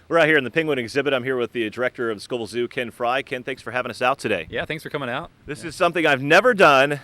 We're out here in the Penguin exhibit. I'm here with the director of the Scoville Zoo, Ken Fry. Ken, thanks for having us out today. Yeah, thanks for coming out. This is something I've never done.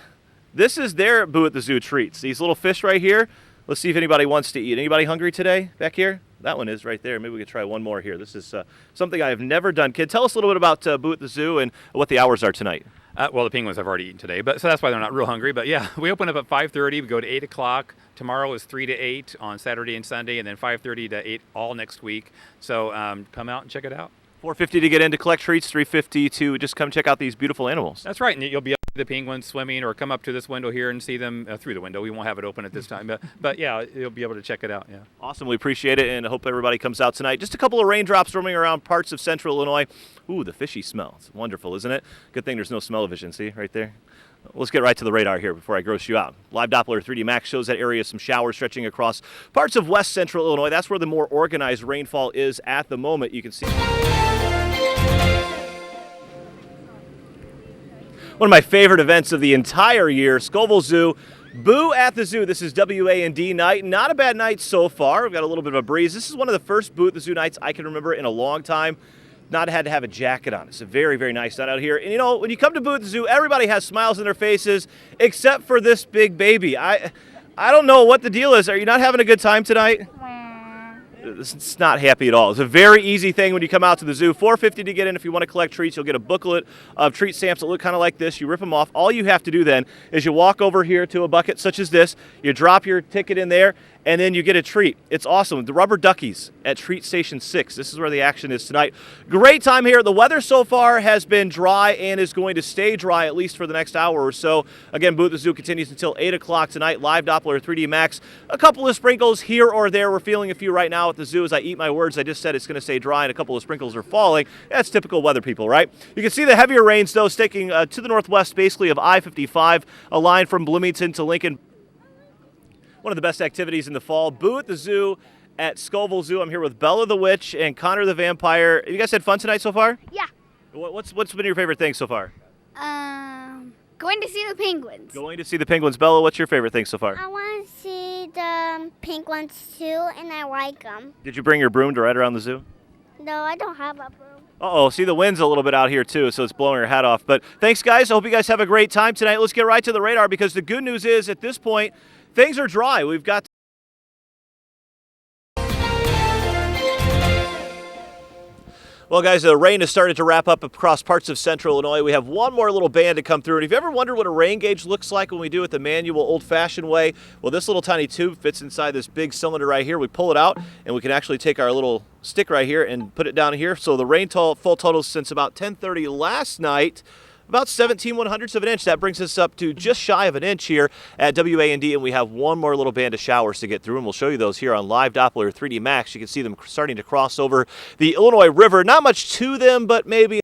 This is their Boo at the Zoo treats. These little fish right here. Let's see if anybody wants to eat. Anybody hungry today back here? That one is right there. Maybe we could try one more here. This is something I have never done. Ken, tell us a little bit about Boo at the Zoo and what the hours are tonight. Well, the penguins have already eaten today, so that's why they're not real hungry. But yeah, we open up at 5:30. We go to 8 o'clock. Tomorrow is 3 to 8 on Saturday and Sunday, and then 5:30 to 8 all next week. So come out and check it out. $4.50 to get in to collect treats, $3.50 to just come check out these beautiful animals. That's right, and you'll be able to see the penguins swimming, or come up to this window here and see them through the window. We won't have it open at this time, but yeah, you'll be able to check it out. Yeah. Awesome, we appreciate it, and I hope everybody comes out tonight. Just a couple of raindrops roaming around parts of central Illinois. Ooh, the fishy smell. It's wonderful, isn't it? Good thing there's no smell-o-vision, see, right there? Let's get right to the radar here before I gross you out. Live Doppler 3D Max shows that area some showers stretching across parts of west central Illinois. That's where the more organized rainfall is at the moment. You can see one of my favorite events of the entire year, Scoville Zoo. Boo at the Zoo. This is WAND night. Not a bad night so far. We've got a little bit of a breeze. This is one of the first Boo at the Zoo nights I can remember in a long time. Not had to have a jacket on. It's a very, very nice night out here. And you know, when you come to Boo at the Zoo, everybody has smiles on their faces, except for this big baby. I don't know what the deal is. Are you not having a good time tonight? It's not happy at all. It's a very easy thing when you come out to the zoo. $4.50 to get in. If you want to collect treats, you'll get a booklet of treat stamps that look kind of like this. You rip them off. All you have to do then is you walk over here to a bucket such as this. You drop your ticket in there, and then you get a treat. It's awesome. The Rubber Duckies at Treat Station 6. This is where the action is tonight. Great time here. The weather so far has been dry and is going to stay dry at least for the next hour or so. Again, Boo at the Zoo continues until 8 o'clock tonight. Live Doppler 3D Max. A couple of sprinkles here or there. We're feeling a few right now at the zoo. As I eat my words, I just said it's going to stay dry and a couple of sprinkles are falling. That's typical weather people, right? You can see the heavier rains, though, sticking to the northwest, basically, of I-55, a line from Bloomington to Lincoln. One of the best activities in the fall. Boo at the Zoo at Scoville Zoo. I'm here with Bella the Witch and Connor the Vampire. Have you guys had fun tonight so far? Yeah. What's been your favorite thing so far? Going to see the penguins. Going to see the penguins. Bella, what's your favorite thing so far? I want to see the penguins too, and I like them. Did you bring your broom to ride around the zoo? No, I don't have a broom. Uh-oh, see the wind's a little bit out here too, so it's blowing your hat off. But thanks, guys. I hope you guys have a great time tonight. Let's get right to the radar because the good news is at this point, things are dry. We've got Well, guys, the rain has started to wrap up across parts of central Illinois. We have one more little band to come through. And if you ever wondered what a rain gauge looks like when we do it the manual, old-fashioned way, well, this little tiny tube fits inside this big cylinder right here. We pull it out, and we can actually take our little stick right here and put it down here. So the rain full total since about 10:30 last night, about 17/100ths of an inch. That brings us up to just shy of an inch here at WAND, and we have one more little band of showers to get through, and we'll show you those here on Live Doppler 3D Max. You can see them starting to cross over the Illinois River. Not much to them, but maybe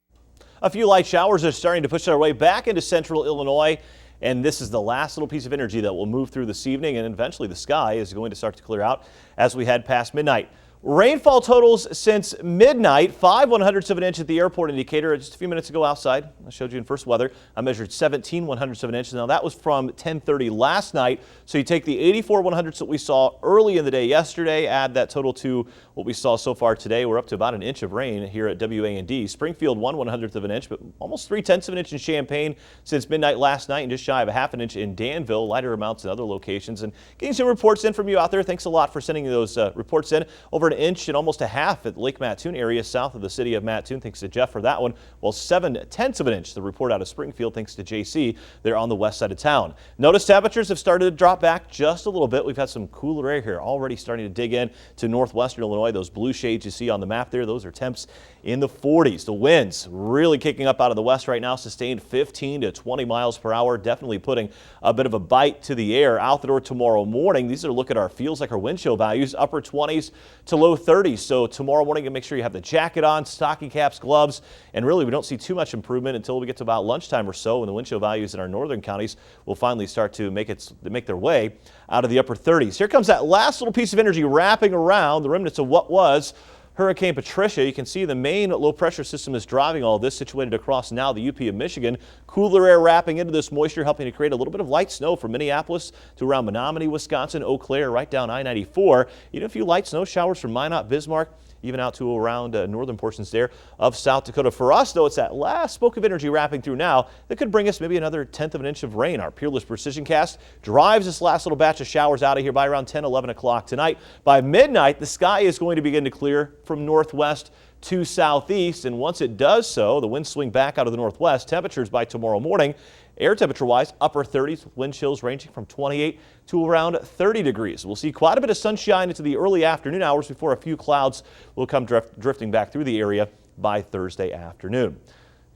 a few light showers are starting to push their way back into central Illinois. And this is the last little piece of energy that will move through this evening, and eventually the sky is going to start to clear out as we head past midnight. Rainfall totals since midnight, 5/100ths of an inch at the airport indicator. Just a few minutes ago outside, I showed you in first weather, I measured 17/100ths of an inch. Now that was from 10:30 last night. So you take the 84/100ths that we saw early in the day yesterday, add that total to what we saw so far today. We're up to about an inch of rain here at WAND. Springfield 1/100th of an inch, but almost 3/10ths of an inch in Champaign since midnight last night, and just shy of a half an inch in Danville. Lighter amounts in other locations. And getting some reports in from you out there. Thanks a lot for sending those reports in. Over an inch and almost a half at Lake Mattoon area south of the city of Mattoon. Thanks to Jeff for that one. Well, 7/10ths of an inch, the report out of Springfield, thanks to JC. They're on the west side of town. Notice temperatures have started to drop back just a little bit. We've had some cooler air here already starting to dig in to northwestern Illinois. Those blue shades you see on the map there, those are temps in the 40s. The winds really kicking up out of the west right now, sustained 15 to 20 miles per hour, definitely putting a bit of a bite to the air. Out the door tomorrow morning, these are look at our feels like our wind chill values, upper 20s to low 30s. So tomorrow morning, make sure you have the jacket on, stocking caps, gloves, and really we don't see too much improvement until we get to about lunchtime or so when the wind chill values in our northern counties will finally start to make their way out of the upper 30s. Here comes that last little piece of energy wrapping around the remnants of what was Hurricane Patricia. You can see the main low pressure system is driving all this, situated across now the UP of Michigan. Cooler air wrapping into this moisture, helping to create a little bit of light snow from Minneapolis to around Menominee, Wisconsin, Eau Claire, right down I-94. Even a few light snow showers from Minot, Bismarck, even out to around northern portions there of South Dakota. For us, though, it's that last spoke of energy wrapping through now that could bring us maybe another 1/10 of an inch of rain. Our Peerless Precision Cast drives this last little batch of showers out of here by around 10, 11 o'clock tonight. By midnight, the sky is going to begin to clear from northwest to southeast, and once it does so, the winds swing back out of the northwest. Temperatures by tomorrow morning, air temperature wise, upper 30s, wind chills ranging from 28 to around 30 degrees. We'll see quite a bit of sunshine into the early afternoon hours before a few clouds will come drifting back through the area by Thursday afternoon.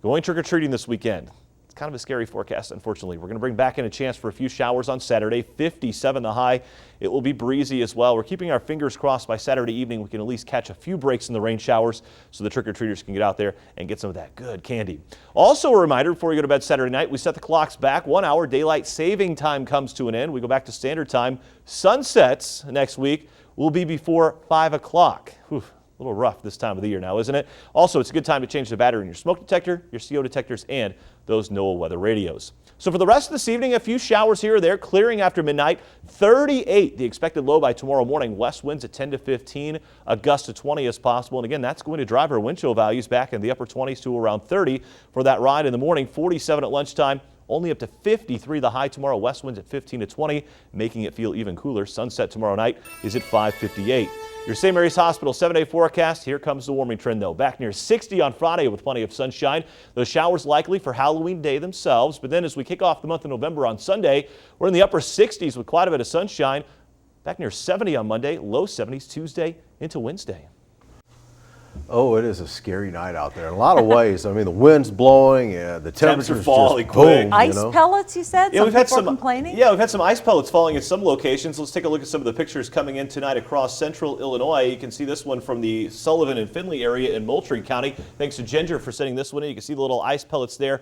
Going trick-or-treating this weekend. It's kind of a scary forecast, unfortunately. We're going to bring back in a chance for a few showers on Saturday. 57 the high. It will be breezy as well. We're keeping our fingers crossed by Saturday evening we can at least catch a few breaks in the rain showers so the trick-or-treaters can get out there and get some of that good candy. Also a reminder, before you go to bed Saturday night, we set the clocks back 1 hour. Daylight saving time comes to an end. We go back to standard time. Sunsets next week will be before 5 o'clock. A little rough this time of the year now, isn't it? Also, it's a good time to change the battery in your smoke detector, your CO detectors, and those NOAA weather radios. So for the rest of this evening, a few showers here or there, clearing after midnight. 38 the expected low by tomorrow morning. West winds at 10 to 15, a gust to 20 as possible. And again, that's going to drive our wind chill values back in the upper 20s to around 30 for that ride in the morning. 47 at lunchtime. Only up to 53 the high tomorrow. West winds at 15 to 20, making it feel even cooler. Sunset tomorrow night is at 5:58. Your St. Mary's Hospital 7-day forecast. Here comes the warming trend, though. Back near 60 on Friday with plenty of sunshine. Those showers likely for Halloween Day themselves. But then as we kick off the month of November on Sunday, we're in the upper 60s with quite a bit of sunshine. Back near 70 on Monday, low 70s Tuesday into Wednesday. Oh, it is a scary night out there in a lot of ways. I mean, the wind's blowing and the temperature's falling just quick. boom. Ice pellets, you said? Yeah, Some we've had people are some complaining? Yeah, we've had some ice pellets falling at some locations. Let's take a look at some of the pictures coming in tonight across central Illinois. You can see this one from the Sullivan and Findlay area in Moultrie County. Thanks to Ginger for sending this one in. You can see the little ice pellets there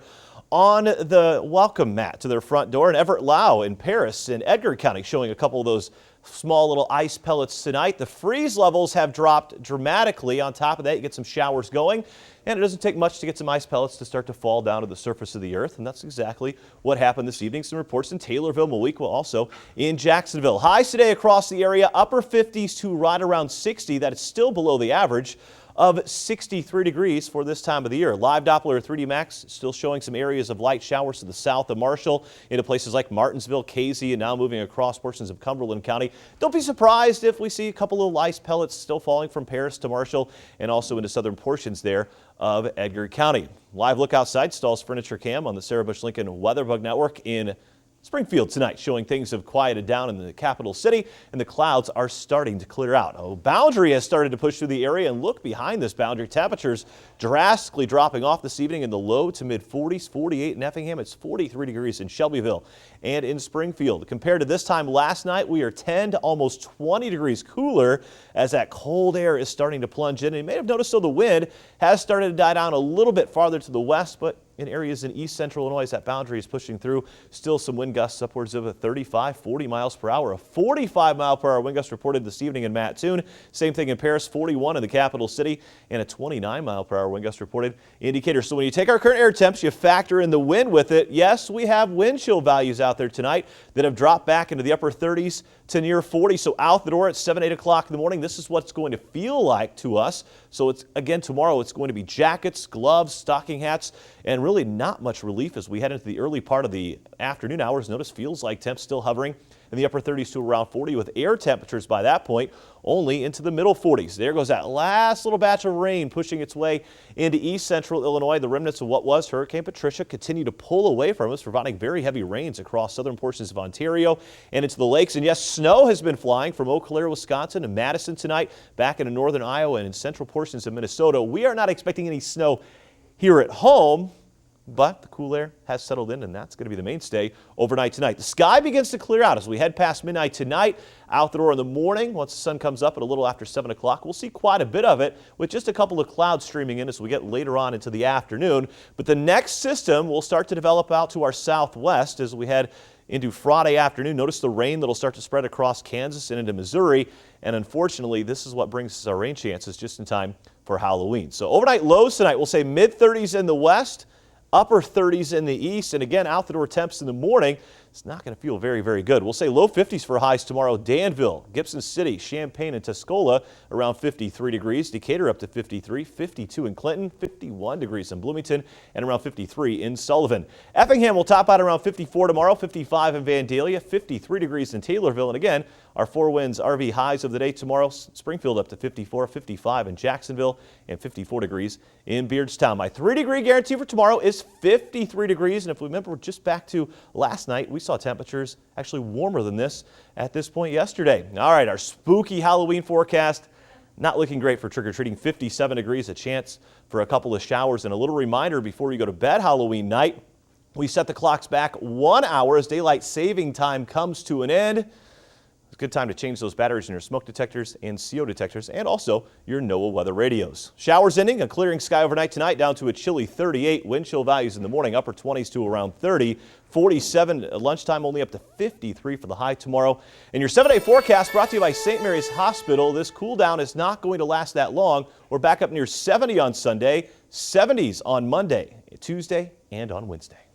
on the welcome mat to their front door. And Everett Lau in Paris in Edgar County showing a couple of those small little ice pellets tonight. The freeze levels have dropped dramatically. On top of that, you get some showers going, and it doesn't take much to get some ice pellets to start to fall down to the surface of the earth, and that's exactly what happened this evening. Some reports in Taylorville, Mowequa, also in Jacksonville. Highs today across the area, upper 50s to right around 60. That is still below the average of 63 degrees for this time of the year. Live Doppler 3D Max still showing some areas of light showers to the south of Marshall into places like Martinsville, Casey, and now moving across portions of Cumberland County. Don't be surprised if we see a couple of ice pellets still falling from Paris to Marshall and also into southern portions there of Edgar County. Live look outside, Stahl's Furniture Cam on the Sarah Bush Lincoln WeatherBug Network in Springfield tonight, showing things have quieted down in the capital city and the clouds are starting to clear out. Oh, boundary has started to push through the area, and look behind this boundary. Temperatures drastically dropping off this evening in the low to mid 40s, 48 in Effingham. It's 43 degrees in Shelbyville and in Springfield. Compared to this time last night, we are 10 to almost 20 degrees cooler as that cold air is starting to plunge in. And you may have noticed, so the wind has started to die down a little bit farther to the west, but in areas in east central Illinois, that boundary is pushing through. Still some wind gusts upwards of 35, 40 miles per hour. A 45-mile-per-hour wind gust reported this evening in Mattoon. Same thing in Paris, 41 in the capital city, and a 29-mile-per-hour wind gust reported indicator. So when you take our current air temps, you factor in the wind with it. Yes, we have wind chill values out there tonight that have dropped back into the upper 30s to near 40. So out the door at 7, 8 o'clock in the morning, this is what it's going to feel like to us. So it's again tomorrow, it's going to be jackets, gloves, stocking hats, and really not much relief as we head into the early part of the afternoon hours. Notice feels like temps still hovering in the upper 30s to around 40, with air temperatures by that point only into the middle 40s. There goes that last little batch of rain pushing its way into east central Illinois. The remnants of what was Hurricane Patricia continue to pull away from us, providing very heavy rains across southern portions of Ontario and into the lakes. And yes, snow has been flying from Eau Claire, Wisconsin to Madison tonight, back into northern Iowa and in central portions of Minnesota. We are not expecting any snow here at home, but the cool air has settled in, and that's going to be the mainstay overnight tonight. The sky begins to clear out as we head past midnight tonight. Out the door in the morning, once the sun comes up at a little after 7 o'clock, we'll see quite a bit of it with just a couple of clouds streaming in as we get later on into the afternoon. But the next system will start to develop out to our southwest as we head into Friday afternoon. Notice the rain that'll start to spread across Kansas and into Missouri. And unfortunately, this is what brings us our rain chances just in time for Halloween. So overnight lows tonight, we'll say mid-30s in the west, upper 30s in the east. And again, out the door temps in the morning. It's not going to feel very, very good. We'll say low 50s for highs tomorrow. Danville, Gibson City, Champaign, and Tuscola around 53 degrees. Decatur up to 53, 52 in Clinton, 51 degrees in Bloomington, and around 53 in Sullivan. Effingham will top out around 54 tomorrow, 55 in Vandalia, 53 degrees in Taylorville. And again, our Four Winds RV highs of the day tomorrow. Springfield up to 54, 55 in Jacksonville, and 54 degrees in Beardstown. My 3-degree guarantee for tomorrow is 53 degrees. And if we remember, we're just back to last night. We saw temperatures actually warmer than this at this point yesterday. All right, our spooky Halloween forecast, not looking great for trick-or-treating. 57 degrees, a chance for a couple of showers. And a little reminder before you go to bed Halloween night, we set the clocks back 1 hour as daylight saving time comes to an end. It's a good time to change those batteries in your smoke detectors and CO detectors, and also your NOAA weather radios. Showers ending, a clearing sky overnight tonight, down to a chilly 38. Wind chill values in the morning, upper 20s to around 30. 47 at lunchtime, only up to 53 for the high tomorrow. And your 7-day forecast brought to you by St. Mary's Hospital. This cool down is not going to last that long. We're back up near 70 on Sunday, 70s on Monday, Tuesday, and on Wednesday.